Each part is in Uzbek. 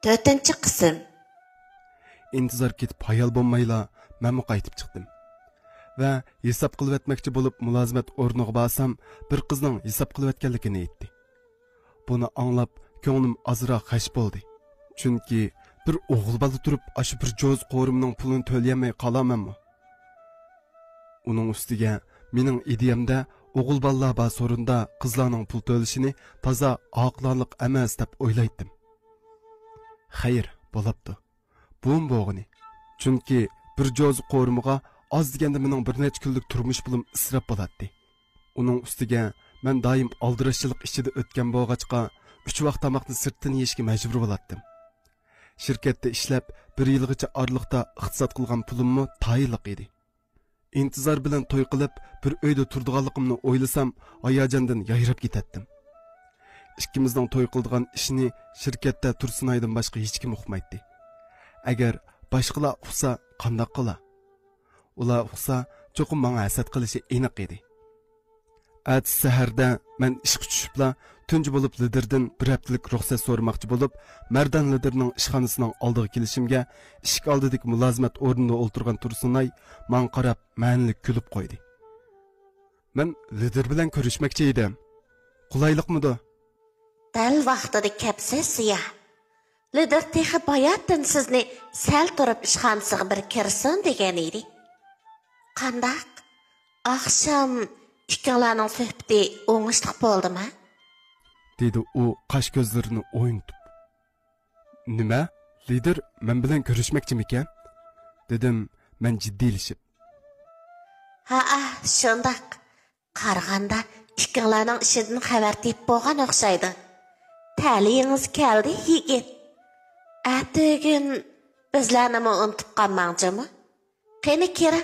4-chi qism. İntizar ketib hayal bo'lmayla men qaytib chiqdim. Va hisob qilib etmoqchi bo'lib mulozimat o'rniga borsam, bir qizning hisob qilib etganligini aytdi. Buni anglab ko'nglim ozroq g'ash bo'ldi. Chunki bir o'g'il bola turib, ashu bir jo'z qo'rimning pulini to'layolmay qolamanmi? Uning ustiga mening ideyamda o'g'il bolalar bor so'rinda qizlarning pul to'lashini toza oqlonliq emas deb o'ylaydim. Xayr, bo'libdi. Bu bo'g'ini. Chunki bir jo'z qo'rimiga az deganda mening bir necha kunlik turmush pulim isrof bo'ladi. Uning ustiga men doim aldirashchilik ichida o'tgan bo'lg'achqa 3 vaqt tomoqni sirtdan yeyishga majbur bo'lardim. Shirkatda ishlab 1 yilgacha orliqda iqtisod qilgan pulimmi tayinliq edi. İntizar bilan to'y qilib bir uyda turdiganligimni o'ylasam, hayajondan yayrab ketatdim. Ikkimizning to'y qildigan ishni shirkatda Tursunaydan boshqa hech kim uqmaydi. Agar boshqalar uqsa, qanday qila? Ular uqsa, cho'qim menga hasad qilishi aniq edi. At saharda men ishga tushibla tunji bo'lib liderdan bir haftalik ruxsat so'ramoqchi bo'lib, Mardan liderning ishxonasining oldiga kelishimga, ishik oldidagi mulozimat o'rnida o'ltirgan Tursunay menga qarab ma'nilik kulib qo'ydi. Men lider bilan ko'rishmoqchi edim. Qulaylikmidi? Dal vaqtida kapsiz-ya. Lider texi bayatdan sizni sal turib ishxonasiga bir kirsin degan edi. Qandaq? Axsham ikkalarning suhbati o'ngishli bo'ldimi? Dedi u qash ko'zlarini o'yintib. Nima? Lider men bilan ko'rishmoqchimikan? Dedim men jiddiylashib. Ha, shundaq. Qaraganda ikkalarning ishidan xabar tep bo'lgan o'xshaydi. Ta'lingiz keldi, yigit. Atugin bizlarni unutib qolmangchimi? Qani kira?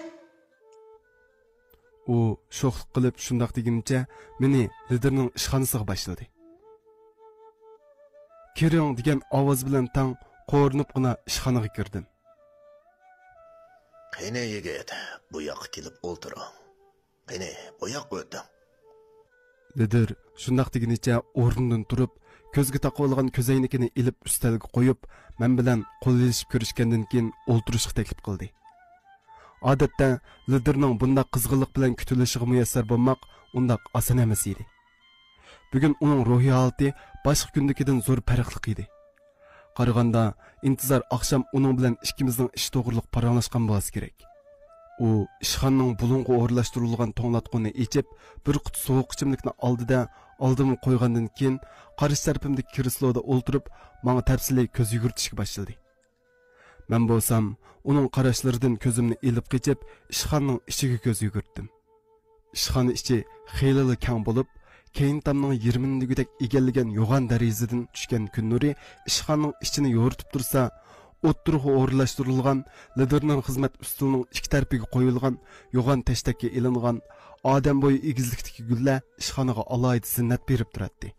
U sho'xlik qilib shundoq deguncha meni liderning ishxonasiga boshladi. Kiring degan ovoz bilan tang qo'rnibgina ishxonaga kirdim. Qani yigit, bu yoqqa kelib o'tiring. Qani, bu yoqqa o'ting. Lider shundoq degunicha o'rnidan turib, ko'zga taqib olgan ko'zoynakini ilib ustalga qo'yib, men bilan qo'llashib ko'rishgandan keyin o'ltirishga taklif qildi. Odatda liderning bunday qizg'inlik bilan kutilishiga muyassar bo'lmoq undaq oson emas edi. Bugun uning ruhiy holati boshqa kundagidan zo'r farqli edi. Qaraganda intizor oqshom uning bilan ikkimizning ish to'g'riliq paranglashgan bo'lsa kerak. U ishxonaning bulunga o'rlashtirilgan to'nglatqini ichib, bir quti sovuq ichimlikni oldida oldimga qo'ygandan keyin qarish tarafimdagi kresloda o'ltirib, menga tafsiliy ko'z yugurtishga boshladi. Men bo'lsam, uning qarashlaridan ko'zimni ilib qechib, ishxonaning ichiga ko'z yugurtdim. Ishxona ichi xeyli keng bo'lib, keyin tamning 20-ligidek egallagan yo'g'on darizadan tushgan kun nuri ishxonaning ichini yo'ritib tursa, o'ttirg'i o'rlashtirilgan liderning xizmat ustulining ikki tarafiga qo'yilgan yo'g'on tashdakka ilingan odam bo'yi egizlikdagi gullar ishxonaga alohida zinnat berib turadi.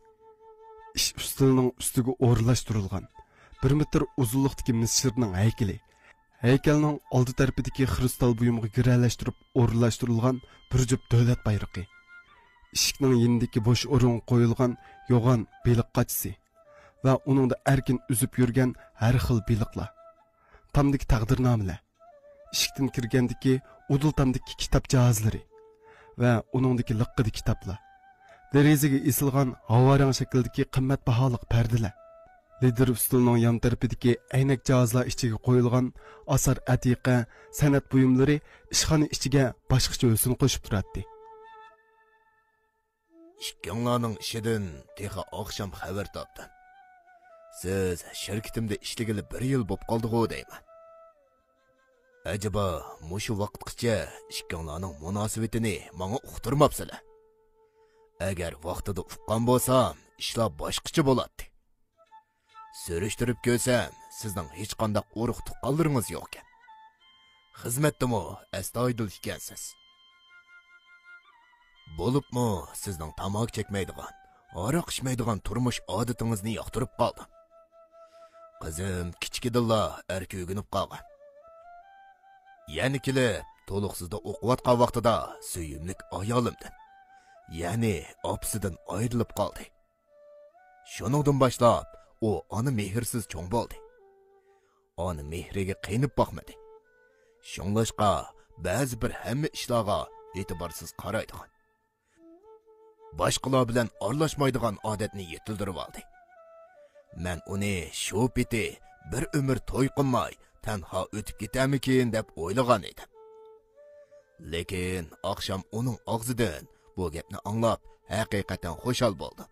Ish ustulining ustiga o'rlashtirilgan 1 metr uzunlikdagi misrning haykali, haykalning oldi tarafidagi kristal buyumga giralashtirib o'rlashtirilgan bir jup davlat bayrog'i, eshikning yonidagi bo'sh o'rin qo'yilgan yo'g'on beliq qachisi va uningda erkin uzib yurgan har xil beliqlar, tamdagi taqdirnomalar, eshikdan kirgandagi udul tamdagi kitob jihozlari va uningdagi liqqidi kitoblar, derazaga esilgan havorang shakldagi qimmatbaho pardalar, lider ustulining yon tarafidagi aynak jihozlar ichiga qo'yilgan asar atiqa san'at buyumlari ishxona ichiga boshqacha o'sin qo'shib turadi. Ikkinglarning ishidan texa oqshom xabar topdim. Siz shirkatimda ishlagili 1 yil bo'lib qoldi-ku deyman. Acaba mushu vaqtgacha ikkinglarning munosabatini menga uqtirmabsizlar? Agar vaqtida uqqan bo'lsam, ishlar boshqacha bo'ladi. Surishtirib ko'rsam, sizning hech qanday urug' tuqqanlaringiz yo'q ekan. Xizmatdami astoydil ekansiz. Bo'libmi sizning tamok chekmaydigan, aroq ichmaydigan turmush odatingizni yoqtirib qoldim. Qizim kichkidilla erki o'ginib qolgan. Ya'ni kelib, to'liqsizda o'qiyotgan vaqtida suyimlik ayolimdan, ya'ni opsidan ayrilib qoldi. Shuningdan boshlab, u ona mehrsiz cho'ng bo'ldi. onu mehriga qiynib boqmadi. Shunglashqa ba'zi bir hamma ishlarga e'tiborsiz qaraydigan. Boshqalar bilan aralashmaydigan odatni yetildirib oldi. Men uni shu peti bir umr to'y qilmay tanho o'tib ketarmikin deb o'ylagan edim. Lekin oqshom uning og'zidan bu gapni anglab haqiqatan xushal bo'ldim.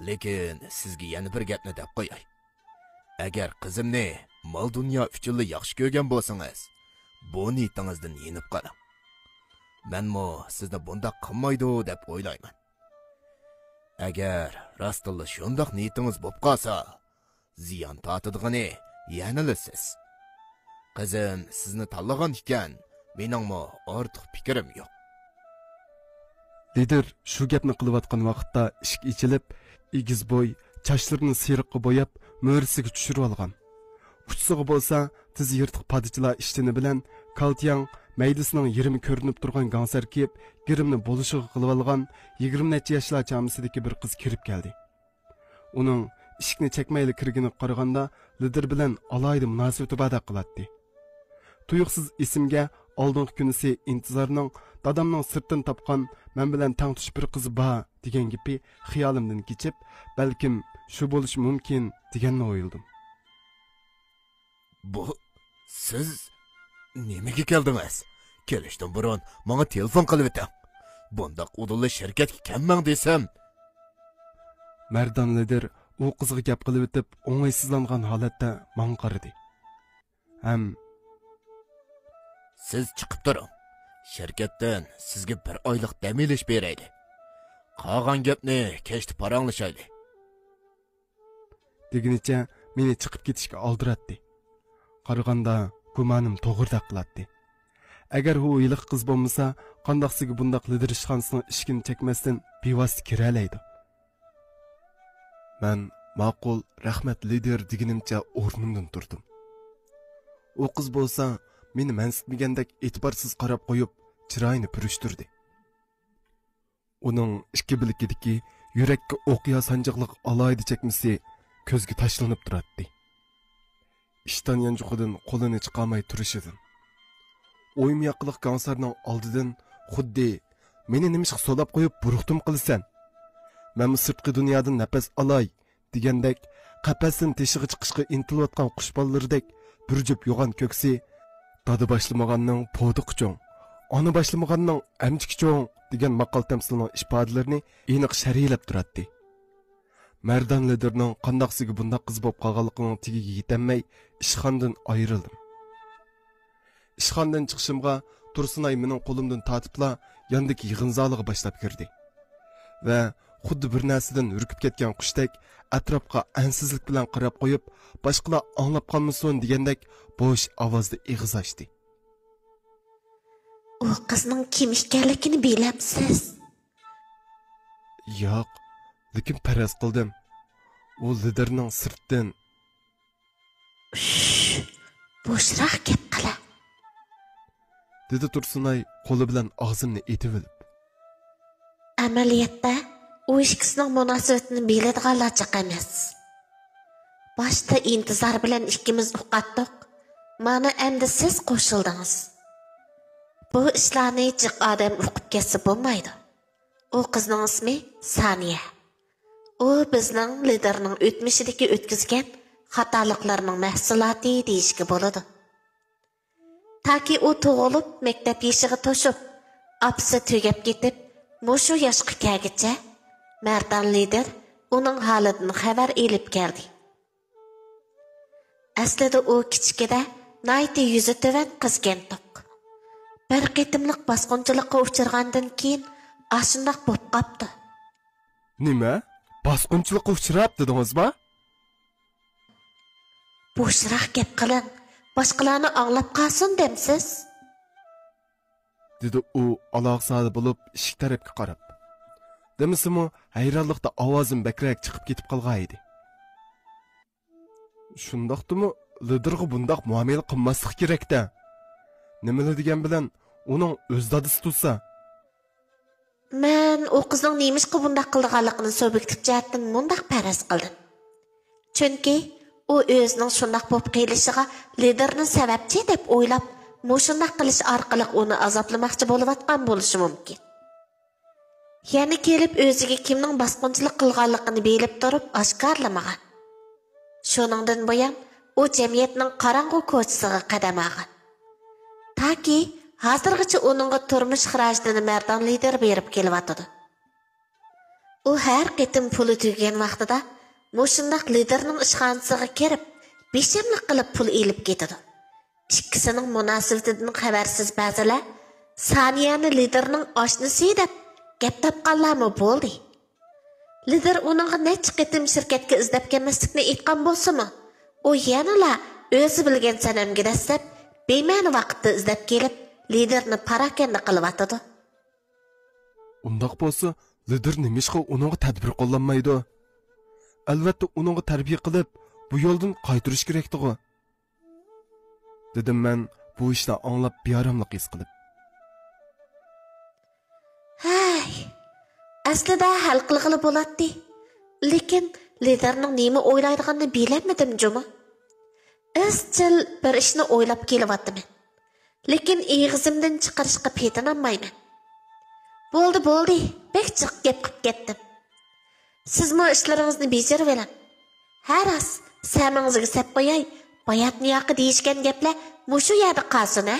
Lekin sizga yana bir gapni deb qo'yay. Agar qizimni mol dunyo uchun yaxshi ko'rgan bo'lsangiz, bu niyatingizdan yenib qoling. Menmo sizni bunda qilmaydi deb o'ylayman. Agar rostilla shundoq niyatingiz bo'lib qolsa, ziyon tortadigan yanili siz. Qizim sizni tanlagan ekan, meningmi ortiq fikrim yo'q. Lider shu gapni qilayotgan vaqtda eshik ichilib, egiz bo'y chochlarini siyriqqa bo'yab, mo'risiga tushirib olgan. Uchsig'i bo'lsa, tiz yirtiq padichilar ishtini bilan Kaltiyang maydisining yerimi ko'rinib turgan gansar kiyib, girimni bo'lishiga qilib olgan 20 necha yoshlar chamisidagi bir qiz kirib keldi. Uning eshikni chekmayli kirgini qaraganda lider bilan alayda munosabati bada qiladi. Tuyuqsiz esimga oldingi kunisi intizorning dadamning sirtdan topgan men bilan tang tush bir qiz bor degan gapi xiyolimdan kechib, balkim shu bo'lishi mumkin deganni o'yladim. Bu siz nimaga keldingiz? Kelishdan burun menga telefon qilib o'ting. Bundaq udulli shirkatga kelmang desam. Mardan lider u qizga gap qilib o'tib, o'ng'aysizlangan holatda menga qaradi. Siz chiqib turing. Shirkatdan sizga bir oylik dam olish beraydi. Qolgan gapni kechda paranglashaylik. Deginicha meni chiqib ketishga oldiratdi. Qaraganda gumonim to'g'ri qiladi. Agar u yiliq qiz bo'lmasa, qandoqsiga bundaq lider ishxonasining ishkini chekmasdan bevosita kira oladi. Men ma'qul, rahmat lider deganimcha o'rnimdan turdim. U qiz bo'lsa, meni mansitmagandek e'tiborsiz qarab qo'yib, chiroyini purishtirdi. Uning ikki bilikidagi yurakka o'qiya sanjiqliq alaydi chekmisi ko'zga tashlanib turadi. Ishdan yanjuqidan qo'lini chiqarmay turishidan. O'yim yoqliq gansarning oldidan xuddi meni nimishqa so'lab qo'yib buruqtim qilsan. Men sirtqi dunyodan nafas olay degandek qafasdan teshig'i chiqishga intilayotgan qush bolalardek bir jup yo'g'on ko'ksi dada boshlamaganning podiqcho'ng, ona boshlamaganning amchikcho'ng degan maqol tamsilining ifodalarini aniq sharhlab turadi. Mardan liderning qandoqsiga bundaq qiz bo'lib qolganligining tigiga yetolmay ishxondan ayrildim. Ishxondan chiqishimga Tursunay mening qo'limdan tortibla yondagi yig'in zaliga boshlab kirdi. Va xuddi bir narsadan hurkib ketgan qushdek atrofga ansizlik bilan qarab qo'yib, boshqalar anglab qolmasin degandek bo'sh ovozda ig'iz ochdi. U qizning kim ekanligini bilamsiz? Yo'q, lekin faraz qildim. U liderning sirtdan. Bo'shroq gap qila. Dedi Tursunay qo'li bilan og'zimni etib olib. Amaliyotda u ikkisining munosabatini biladiganlar chiq emas. Boshda intizor bilan ikkimiz uqatdik. Mana endi siz qo'shildingiz. Bu ishlarni jiq odam uqib ketsa bo'lmaydi. U qizning ismi Saniya. U bizning liderning o'tmishidagi o'tkazgan xatoliklarning mahsuloti deyishga bo'ladi. Taki u tug'ilib maktab yeshiga to'shib, apsi tugab ketib, mushu yoshga kelgacha Mardan lider uning holidan xabar elib keldi. Aslida u kichkida nayti yuzi tuvan qizgandiq. Bir qitimliq bosqinchilikqa uchirgandan keyin ashundoq bo'lib qopti. Nima? Bosqinchilikqa uchrab dedingizmi? Bo'shroq gap qiling. Boshqalarni anglab qolsin demsiz? Dedi u aloqsali bo'lib eshik tarafga qarab. Demisimi hayronlikda ovozim bakrak chiqib ketib qolgan edi. Shundoqdimi, liderga bundoq muomala qilmaslik kerak-da. Nimalar degan bilan uning o'z dadisi tutsa. Men u qizning nemishqa bundoq qilganligini subjektiv jihatdan mundaq faraz qildim. Chunki u o'zining shundoq bo'lib qilishiga liderni sababchi deb o'ylab, mushundoq qilish orqali uni azoblamoqchi bo'layotgan bo'lishi mumkin. Yana kelib o'ziga kimning bosqinchilik qilganligini bilib turib oshkorlamagan. Shuningdan buyon u jamiyatning qorong'u ko'chasiga qadam olgan. Taki hozirgacha uningga turmush xarajini mardon lider berib kelyotdi. U har qitim puli tugagan vaqtida mushundoq liderning ishxonasiga kirib, beshamlik qilib pul elib ketadi. Ikkisining munosabatidan xabarsiz ba'zilar Saniyani liderning oshnasi deb gap topganlarmi bo'ldi. Lider uningga necha qitim shirkatga izlab kelmaslikni aytgan bo'lsa-mu, u yanala o'zi bilgan sanamga dastlab bema'ni vaqtda izlab kelib, liderni parakanda qilyotdi. Undaq bo'lsa, lider nimishqa uningga tadbir qo'llanmaydi? Albatta uningga tarbiya qilib, bu yo'ldan qaytarish kerakdi-ku. Dedim men bu ishni anglab bearamlik his qilib. Hay, aslida hal qilg'ili bo'ladi. Lekin liderning nima o'ylaydiganini bilmadim juma. Izchil bir ishni o'ylab kelyapman. Lekin og'zimdan chiqarishga petinolmayman. Bo'ldi, bek chiq gap qilib ketdim. Sizmi ishlaringizni bejarib oling. Har as samingizga sep qo'yay, bayatni yoqi deyishgan gaplar mushu yerda qolsin, ha?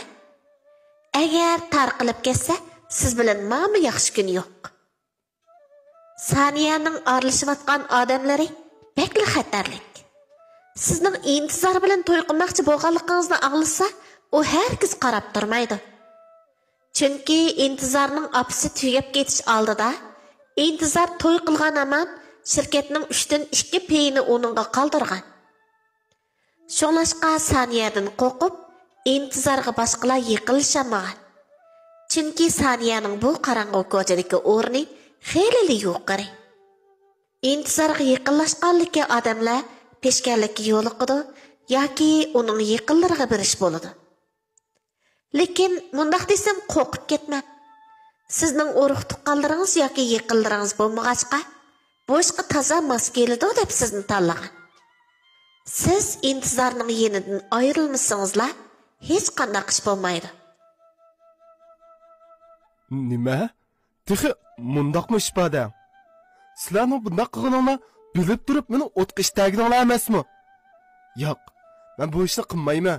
Agar tarqilib ketsa, siz bilan ma'mi yaxshi kun yo'q. Saniyaning aralashayotgan odamlari bekli xatarlik. Sizning intizor bilan to'y qilmoqchi bo'lganligingizni anglasa, u hargiz qarab turmaydi. Chunki intizorning opisi tugab ketish oldida, intizor to'y qilgan aman shirkatning 3dan 2 payini uningga qoldirgan. Shunlashqa Saniyadan qo'rqib, intizorga boshqalar yiqilishamagan. Chunki Saniyaning bu qorong'u ko'chadagi o'rni xeyli yuqori. İntizarga yaqinlashganlikka odamlar peshkanlikka yo'liqidi yoki uning yaqinlariga berish bo'ladi. Lekin mundaq desam qo'rqib ketma. Sizning urug' tuqqanlaringiz yoki yaqinlaringiz bo'lmag'achqa, bu ishga toza mos keladi deb sizni tanlagan. Siz intizorning yenidan ayrilmasangizlar, hech qanday ish bo'lmaydi. Nima? Tixi mundaqmi ifoda? Sizlarning bunday qilganinglar bilib turib meni o'tqa ishtaginglar emasmi? Yo'q, men bu ishni qilmayman.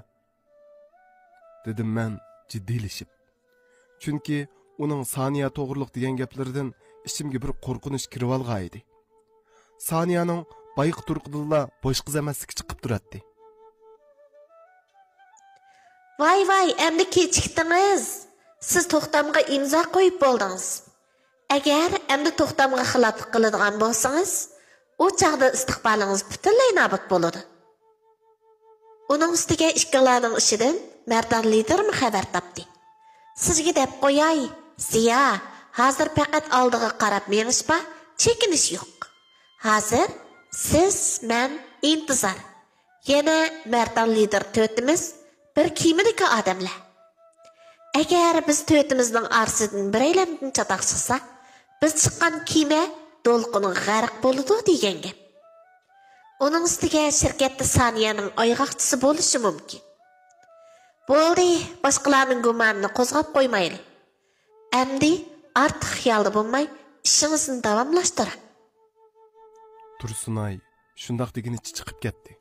Dedim men jiddiylashib. Chunki uning Saniya to'g'riliq degan gaplaridan ichimga bir qo'rqinish kirib olgan edi. Saniyaning bayq turqidilla bosh qiz emasligi chiqib turadi. Voy, endi kechikdingiz. Siz to'xtamga imzo qo'yib bo'ldingiz. Agar endi to'xtamga xiloflik qiladigan bo'lsangiz, u chaqda istiqbolingiz butunlay nobud bo'ladi. Uning ustiga ikkilarning ishidan mardon lidermi xabar topdi. Sizga deb qo'yay, Ziya, hozir faqat oldiga qarab menishpa, chekinish yo'q. Hozir siz, men, intizor. Yana mardon lider to'timiz bir kiyimidagi odamlar. Agar biz to'timizning orasidan biraylamdan chatoq chiqsa, biz chiqqan kiyime to'lqinga g'arq bo'ladi degan gap. Uning ustiga shirkatda Saniyaning oyg'oqchisi bo'lishi mumkin. Bo'ldi, boshqalarning gumonini qo'zg'ab qo'ymaylik. Endi ortiq xiyolda bo'lmay, ishingizni davomlashtiring. Tursunay shundoq deginicha chiqib ketdi.